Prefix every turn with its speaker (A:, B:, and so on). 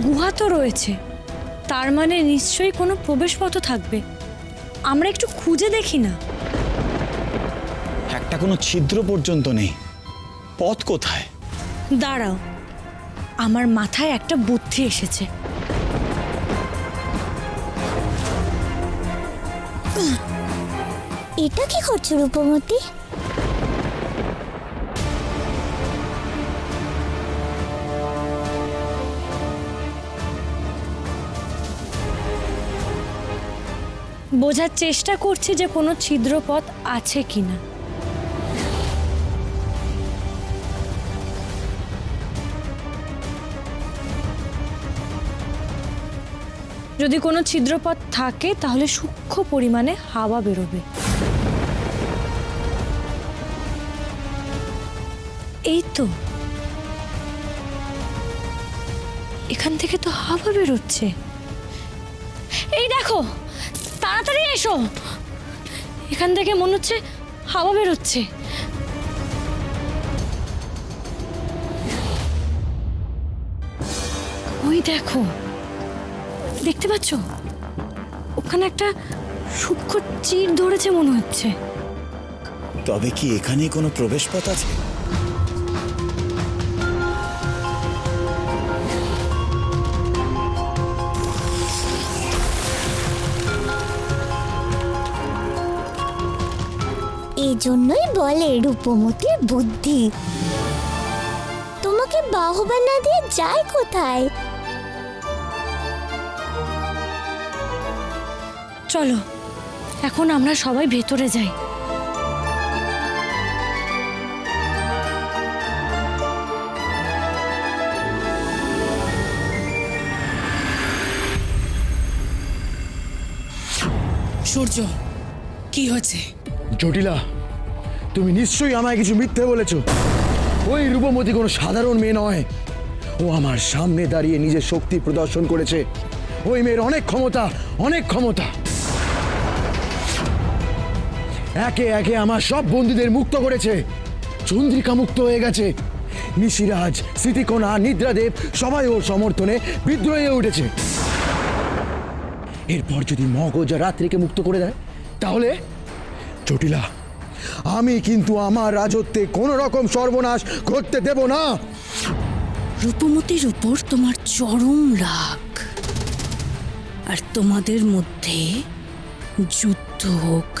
A: গুহা তো রয়েছে, তার মানে নিশ্চয়ই কোনো প্রবেশপথ থাকবে। আমরা একটু খুঁজে দেখি না?
B: একটা কোনো ছিদ্র পর্যন্ত নেই, পথ কোথায়?
A: দাঁড়াও, আমার মাথায় একটা বুদ্ধি এসেছে।
C: এটা কি করছো রূপমতি?
A: বোঝার চেষ্টা করছি যে কোনো ছিদ্রপথ আছে কিনা। যদি কোনো ছিদ্রপথ থাকে তাহলে সূক্ষ্ম পরিমাণে হাওয়া বেরোবে। এই তো, এখান থেকে তো হাওয়া বেরোচ্ছে। এই দেখো, তাড়াতাড়ি এসো, এখান থেকে মনে হচ্ছে হাওয়া বেরোচ্ছে। ওই দেখো, দেখতে পাচ্ছ? ওখানে একটা সূক্ষ্ম চির ধরেছে মনে হচ্ছে।
B: তবে কি এখানে কোনো প্রবেশপথ আছে?
C: এই জন্যই বলে রূপমতির বুদ্ধি। তোমাকে বাহবা না দিয়ে যায় কোথায়?
A: চলো, এখন আমরা সবাই ভেতরে যাই।
D: সূর্য, কি হয়েছে?
E: জটিলা, তুমি নিশ্চয়ই আমায় কিছু মিথ্যে বলেছো। ওই রূপমতি কোনো সাধারণ মেয়ে নয়। ও আমার সামনে দাঁড়িয়ে নিজের শক্তি প্রদর্শন করেছে। ওই মেয়ের অনেক ক্ষমতা, অনেক ক্ষমতা। একে একে আমার সব বন্দীদের মুক্ত করেছে। চন্দ্রিকা মুক্ত হয়ে গেছে। নিশিরাজ, স্মৃতিকোণা, নিদ্রাদেব সবাই ওর সমর্থনে বিদ্রোহে উঠেছে। এরপর যদি মগজ রাত্রিকে মুক্ত করে দেয় তাহলে? জটিলা, আমি কিন্তু আমার রাজত্বে কোনো রকম সর্বনাশ ঘটতে দেব না।
D: রূপমতির উপর তোমার চরম রাগ, আর তোমাদের মধ্যে যুদ্ধ হোক